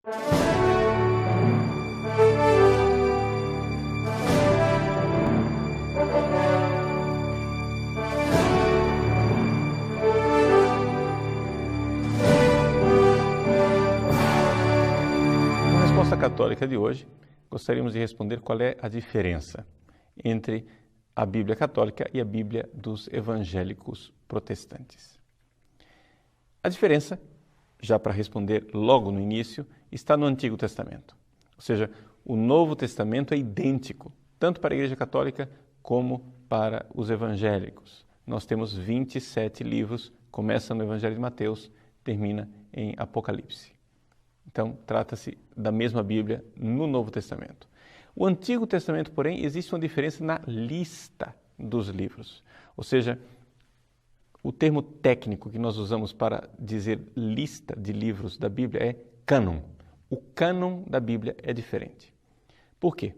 Na resposta católica de hoje, gostaríamos de responder qual é a diferença entre a Bíblia católica e a Bíblia dos evangélicos protestantes. A diferença, já para responder logo no início, está no Antigo Testamento. Ou seja, o Novo Testamento é idêntico, tanto para a Igreja Católica como para os evangélicos. Nós temos 27 livros, começa no Evangelho de Mateus, termina em Apocalipse. Então, trata-se da mesma Bíblia no Novo Testamento. O Antigo Testamento, porém, existe uma diferença na lista dos livros. Ou seja, o termo técnico que nós usamos para dizer lista de livros da Bíblia é cânon. O cânon da Bíblia é diferente. Por quê?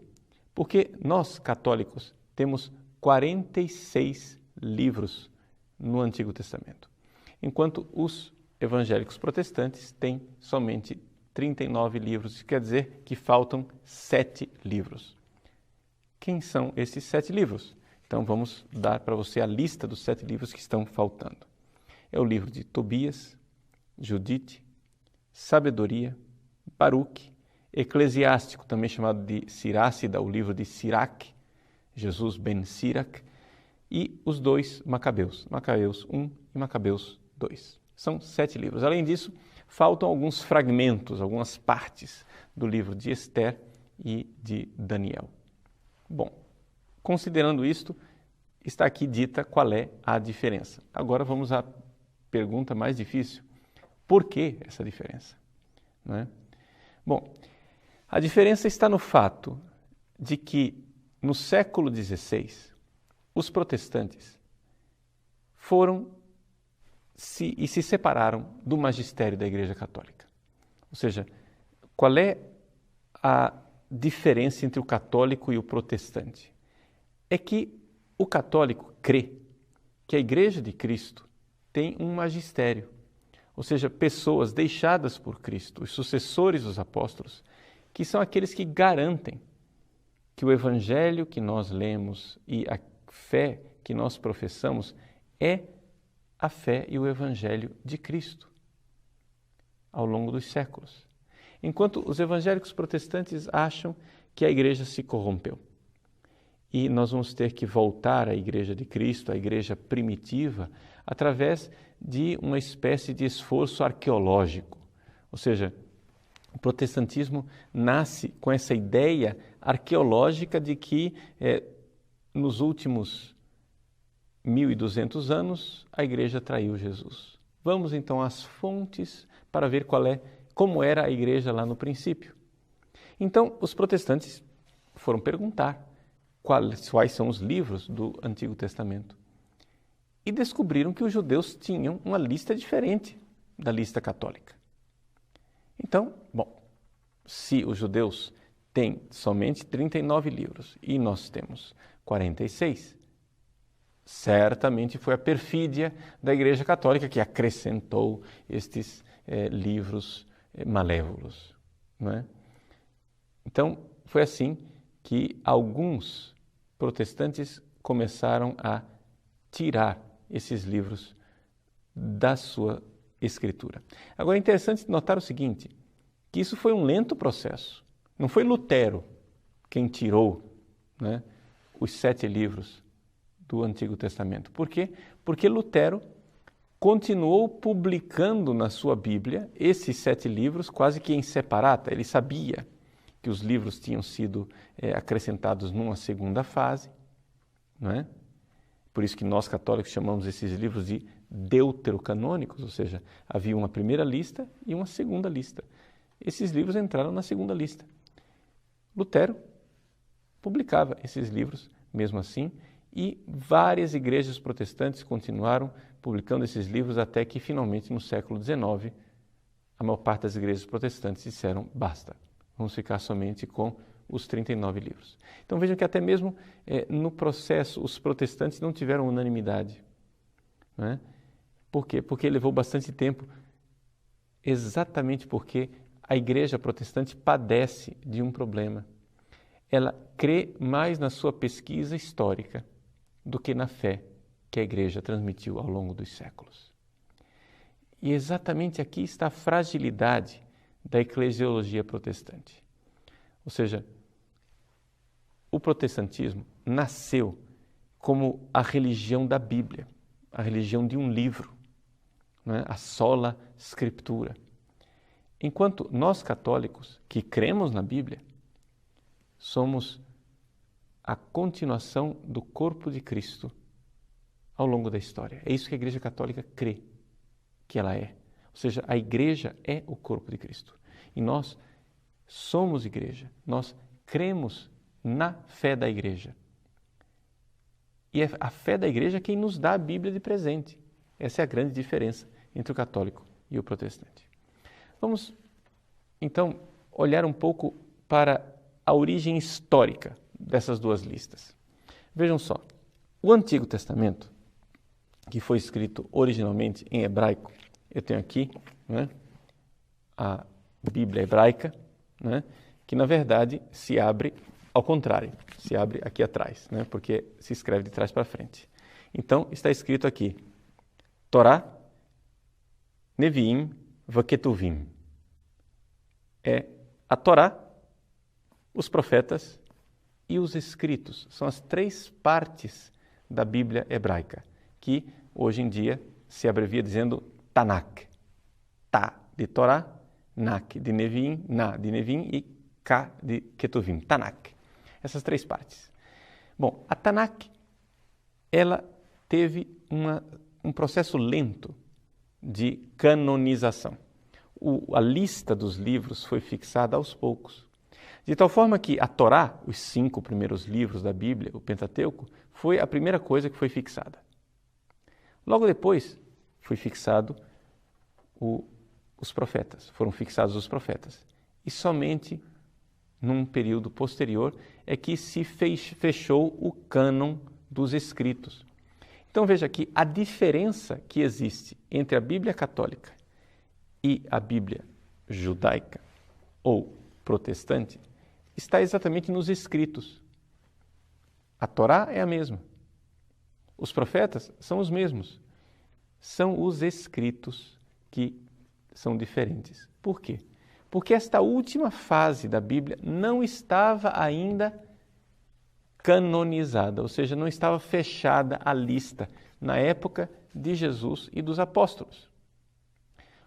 Porque nós, católicos, temos 46 livros no Antigo Testamento, enquanto os evangélicos protestantes têm somente 39 livros, isso quer dizer que faltam 7 livros. Quem são esses 7 livros? Então vamos dar para você a lista dos 7 livros que estão faltando. É o livro de Tobias, Judite, Sabedoria, Baruque, Eclesiástico, também chamado de Sirácida, o livro de Sirac, Jesus ben Sirac, e os 2 Macabeus, Macabeus 1 e Macabeus 2. São 7 livros. Além disso, faltam alguns fragmentos, algumas partes do livro de Esther e de Daniel. Bom, considerando isto, está aqui dita qual é a diferença. Agora vamos à pergunta mais difícil. Por que essa diferença? Não é? Bom, a diferença está no fato de que no século XVI, os protestantes se separaram do magistério da Igreja Católica. Ou seja, qual é a diferença entre o católico e o protestante? É que o católico crê que a Igreja de Cristo tem um magistério, ou seja, pessoas deixadas por Cristo, os sucessores dos apóstolos, que são aqueles que garantem que o Evangelho que nós lemos e a fé que nós professamos é a fé e o Evangelho de Cristo ao longo dos séculos. Enquanto os evangélicos protestantes acham que a igreja se corrompeu e nós vamos ter que voltar à igreja de Cristo, à igreja primitiva, através de uma espécie de esforço arqueológico. Ou seja, o protestantismo nasce com essa ideia arqueológica de que nos últimos 1.200 anos, a igreja traiu Jesus. Vamos então às fontes para ver como era a igreja lá no princípio. Então, os protestantes foram perguntar quais são os livros do Antigo Testamento e descobriram que os judeus tinham uma lista diferente da lista católica. Então, bom, se os judeus têm somente 39 livros e nós temos 46, certamente foi a perfídia da Igreja Católica que acrescentou estes livros malévolos, não é? Então, foi assim que alguns protestantes começaram a tirar esses livros da sua escritura. Agora, é interessante notar o seguinte, que isso foi um lento processo. Não foi Lutero quem tirou, né, os 7 livros do Antigo Testamento. Por quê? Porque Lutero continuou publicando na sua Bíblia esses 7 livros quase que em separata. Ele sabia que os livros tinham sido acrescentados numa segunda fase, não é? Por isso que nós católicos chamamos esses livros de deuterocanônicos, ou seja, havia uma primeira lista e uma segunda lista. Esses livros entraram na segunda lista. Lutero publicava esses livros mesmo assim, e várias igrejas protestantes continuaram publicando esses livros até que, finalmente, no século XIX, a maior parte das igrejas protestantes disseram, basta, vamos ficar somente com os 39 livros. Então vejam que até mesmo no processo os protestantes não tiveram unanimidade. Não é? Por quê? Porque levou bastante tempo, exatamente porque a igreja protestante padece de um problema. Ela crê mais na sua pesquisa histórica do que na fé que a igreja transmitiu ao longo dos séculos. E exatamente aqui está a fragilidade da eclesiologia protestante. Ou seja, o protestantismo nasceu como a religião da Bíblia, a religião de um livro, né? A sola scriptura. Enquanto nós católicos, que cremos na Bíblia, somos a continuação do corpo de Cristo ao longo da história. É isso que a Igreja Católica crê que ela é. Ou seja, a Igreja é o corpo de Cristo. E nós somos Igreja, nós cremos na fé da Igreja. E é a fé da Igreja quem nos dá a Bíblia de presente. Essa é a grande diferença entre o católico e o protestante. Vamos, então, olhar um pouco para a origem histórica dessas duas listas. Vejam só, o Antigo Testamento, que foi escrito originalmente em hebraico, eu tenho aqui, né, a Bíblia hebraica, né, que na verdade se abre ao contrário, se abre aqui atrás, né, porque se escreve de trás para frente. Então, está escrito aqui, Torá, Neviim, Vaketuvim. É a Torá, os profetas e os escritos. São as três partes da Bíblia hebraica, que hoje em dia se abrevia dizendo Tanakh. Ta de Torá, Nak de Neviim, Na de Neviim e Ka de Ketuvim. Tanakh. Essas três partes. Bom, a Tanakh, ela teve um processo lento de canonização. A lista dos livros foi fixada aos poucos. De tal forma que a Torá, os 5 primeiros livros da Bíblia, o Pentateuco, foi a primeira coisa que foi fixada. Logo depois, foi fixado os profetas, foram fixados os profetas. E somente num período posterior é que se fechou o cânon dos escritos. Então veja aqui a diferença que existe entre a Bíblia católica e a Bíblia judaica ou protestante está exatamente nos escritos. A Torá é a mesma. Os profetas são os mesmos. São os escritos que são diferentes. Por quê? Porque esta última fase da Bíblia não estava ainda canonizada, ou seja, não estava fechada a lista na época de Jesus e dos apóstolos.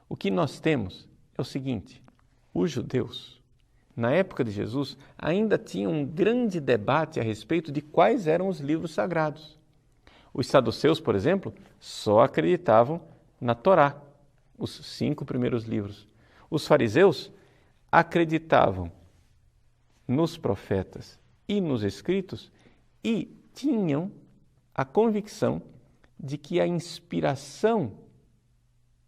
O que nós temos é o seguinte: os judeus, na época de Jesus, ainda tinham um grande debate a respeito de quais eram os livros sagrados. Os saduceus, por exemplo, só acreditavam na Torá, os 5 primeiros livros. Os fariseus acreditavam nos profetas e nos escritos e tinham a convicção de que a inspiração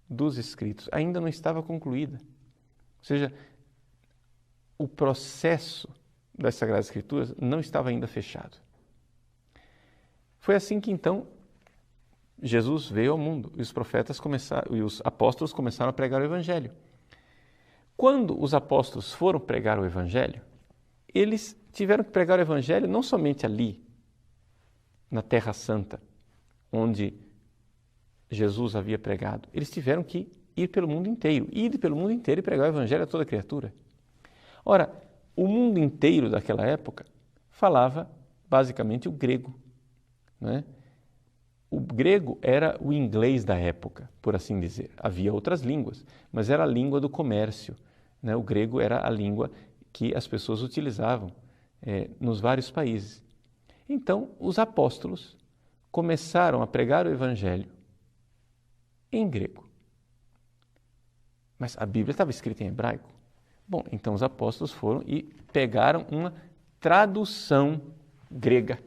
dos escritos ainda não estava concluída. Ou seja, o processo das Sagradas Escrituras não estava ainda fechado. Foi assim que então Jesus veio ao mundo e os apóstolos começaram a pregar o Evangelho. Quando os apóstolos foram pregar o Evangelho, eles tiveram que pregar o Evangelho não somente ali, na Terra Santa, onde Jesus havia pregado. Eles tiveram que ir pelo mundo inteiro, e pregar o Evangelho a toda criatura. Ora, o mundo inteiro daquela época falava basicamente o grego, né? O grego era o inglês da época, por assim dizer. Havia outras línguas, mas era a língua do comércio, né? O grego era a língua que as pessoas utilizavam nos vários países. Então, os apóstolos começaram a pregar o Evangelho em grego. Mas a Bíblia estava escrita em hebraico. Bom, então os apóstolos foram e pegaram uma tradução grega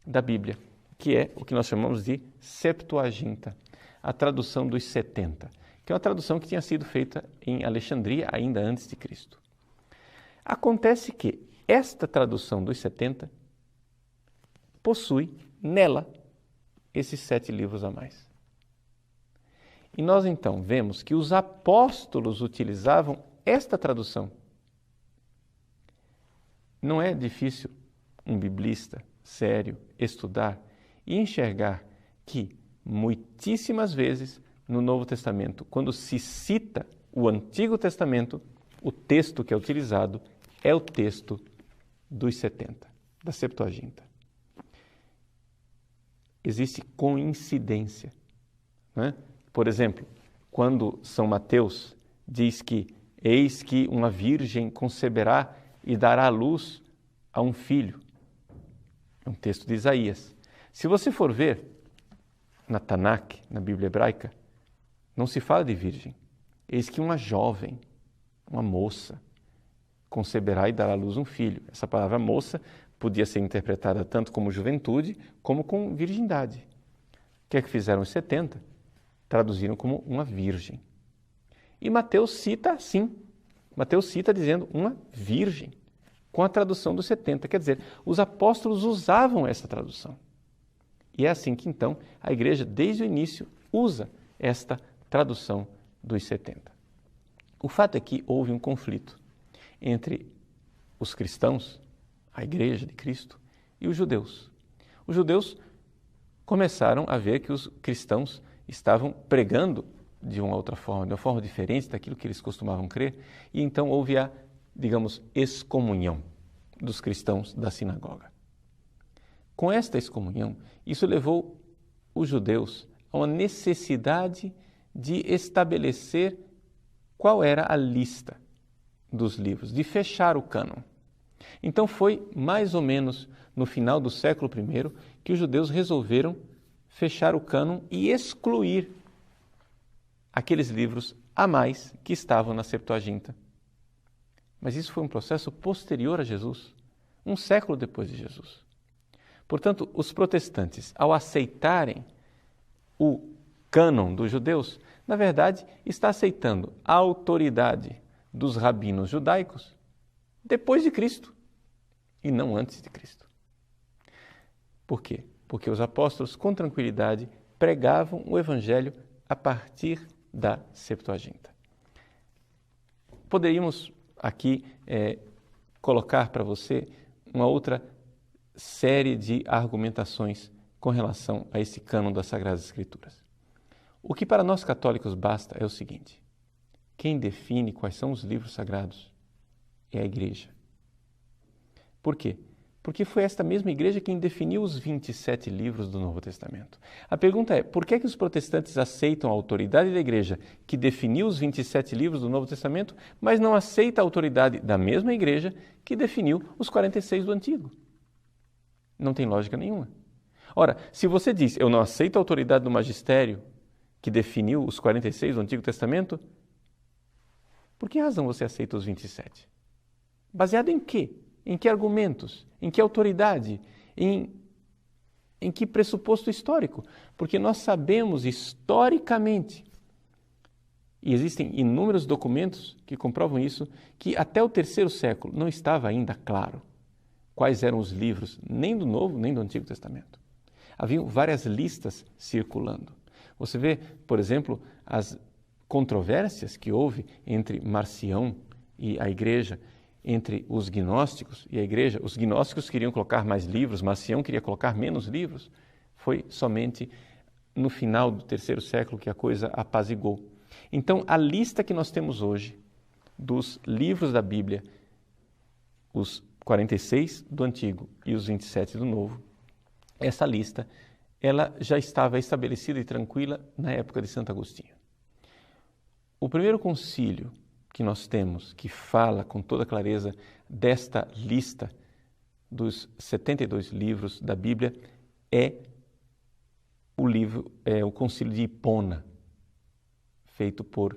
da Bíblia, que é o que nós chamamos de Septuaginta, a tradução dos 70, que é uma tradução que tinha sido feita em Alexandria ainda antes de Cristo. Acontece que esta tradução dos 70 possui nela esses 7 livros a mais. E nós então vemos que os apóstolos utilizavam esta tradução. Não é difícil um biblista sério estudar e enxergar que muitíssimas vezes no Novo Testamento, quando se cita o Antigo Testamento, o texto que é utilizado é o texto dos 70, da Septuaginta. Existe coincidência, né? Por exemplo, quando São Mateus diz que eis que uma virgem conceberá e dará à luz a um filho, é um texto de Isaías. Se você for ver na Tanakh, na Bíblia hebraica, não se fala de virgem. Eis que uma jovem, uma moça, conceberá e dará à luz um filho. Essa palavra moça podia ser interpretada tanto como juventude, como com virgindade. O que é que fizeram os 70? Traduziram como uma virgem. E Mateus cita assim. Mateus cita dizendo uma virgem, com a tradução dos 70. Quer dizer, os apóstolos usavam essa tradução. E é assim que, então, a igreja, desde o início, usa esta tradução dos 70. O fato é que houve um conflito entre os cristãos, a igreja de Cristo, e os judeus. Os judeus começaram a ver que os cristãos estavam pregando de uma outra forma, de uma forma diferente daquilo que eles costumavam crer, e então houve a, digamos, excomunhão dos cristãos da sinagoga. Com esta excomunhão, isso levou os judeus a uma necessidade de estabelecer qual era a lista dos livros, de fechar o cânon. Então foi mais ou menos no final do século I que os judeus resolveram fechar o cânon e excluir aqueles livros a mais que estavam na Septuaginta. Mas isso foi um processo posterior a Jesus, um século depois de Jesus. Portanto, os protestantes, ao aceitarem o cânon dos judeus, na verdade, está aceitando a autoridade dos rabinos judaicos depois de Cristo e não antes de Cristo. Por quê? Porque os apóstolos, com tranquilidade, pregavam o evangelho a partir da Septuaginta. Poderíamos aqui colocar para você uma outra série de argumentações com relação a esse cânon das Sagradas Escrituras. O que para nós católicos basta é o seguinte: quem define quais são os livros sagrados é a Igreja. Por quê? Porque foi esta mesma Igreja quem definiu os 27 livros do Novo Testamento. A pergunta é, por que é que os protestantes aceitam a autoridade da Igreja que definiu os 27 livros do Novo Testamento, mas não aceita a autoridade da mesma Igreja que definiu os 46 do Antigo? Não tem lógica nenhuma. Ora, se você diz, eu não aceito a autoridade do magistério que definiu os 46 do Antigo Testamento, por que razão você aceita os 27? Baseado em quê? Em que argumentos? Em que autoridade? Em que pressuposto histórico? Porque nós sabemos historicamente, e existem inúmeros documentos que comprovam isso, que até o terceiro século não estava ainda claro quais eram os livros, nem do Novo, nem do Antigo Testamento. Haviam várias listas circulando. Você vê, por exemplo, as controvérsias que houve entre Marcião e a Igreja, entre os gnósticos e a Igreja. Os gnósticos queriam colocar mais livros, Marcião queria colocar menos livros. Foi somente no final do terceiro século que a coisa apazigou. Então, a lista que nós temos hoje dos livros da Bíblia, os 46 do Antigo e os 27 do Novo, essa lista ela já estava estabelecida e tranquila na época de Santo Agostinho. O primeiro concílio que nós temos, que fala com toda clareza desta lista dos 72 livros da Bíblia, é o Concílio de Hipona, feito por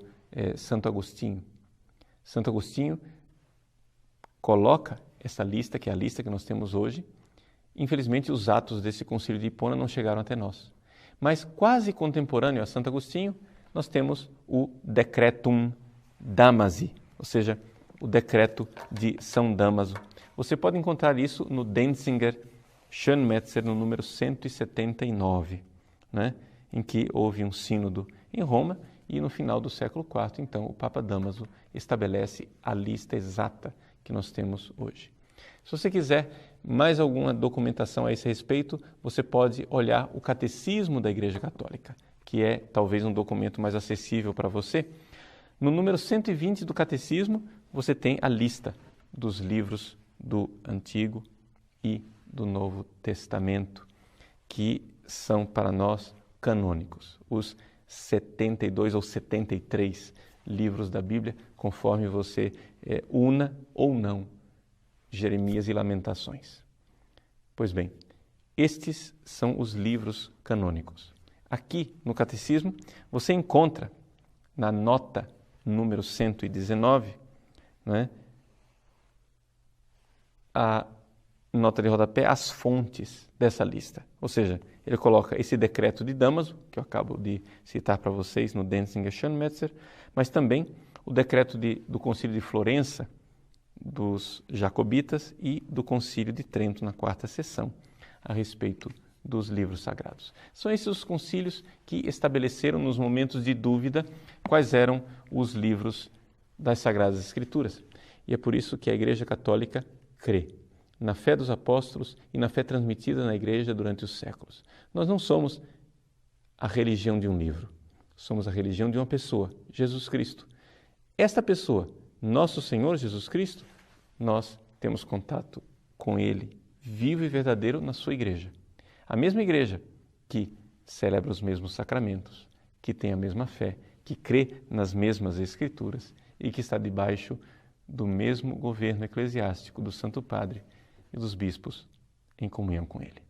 Santo Agostinho. Santo Agostinho coloca essa lista, que é a lista que nós temos hoje. Infelizmente, os atos desse Concílio de Hipona não chegaram até nós. Mas quase contemporâneo a Santo Agostinho, nós temos o Decretum Damasi, ou seja, o decreto de São Dámaso. Você pode encontrar isso no Denzinger Schönmetzer, no número 179, né? Em que houve um sínodo em Roma e no final do século IV, então, o Papa Dámaso estabelece a lista exata que nós temos hoje. Se você quiser mais alguma documentação a esse respeito, você pode olhar o Catecismo da Igreja Católica, que é talvez um documento mais acessível para você. No número 120 do Catecismo, você tem a lista dos livros do Antigo e do Novo Testamento, que são para nós canônicos, os 72 ou 73 livros da Bíblia, conforme você una ou não Jeremias e Lamentações. Pois bem, estes são os livros canônicos. Aqui no Catecismo você encontra na nota número 119, né, a nota de rodapé, as fontes dessa lista. Ou seja, ele coloca esse decreto de Dámaso, que eu acabo de citar para vocês no Denzinger Schönmetzer, mas também o decreto do Concílio de Florença, dos Jacobitas, e do Concílio de Trento, na quarta sessão, a respeito dos livros sagrados. São esses os concílios que estabeleceram nos momentos de dúvida quais eram os livros das Sagradas Escrituras. E é por isso que a Igreja Católica crê na fé dos apóstolos e na fé transmitida na Igreja durante os séculos. Nós não somos a religião de um livro, somos a religião de uma pessoa, Jesus Cristo. Esta pessoa, nosso Senhor Jesus Cristo, nós temos contato com Ele, vivo e verdadeiro, na sua Igreja. A mesma Igreja que celebra os mesmos sacramentos, que tem a mesma fé, que crê nas mesmas Escrituras e que está debaixo do mesmo governo eclesiástico do Santo Padre e dos bispos em comunhão com Ele.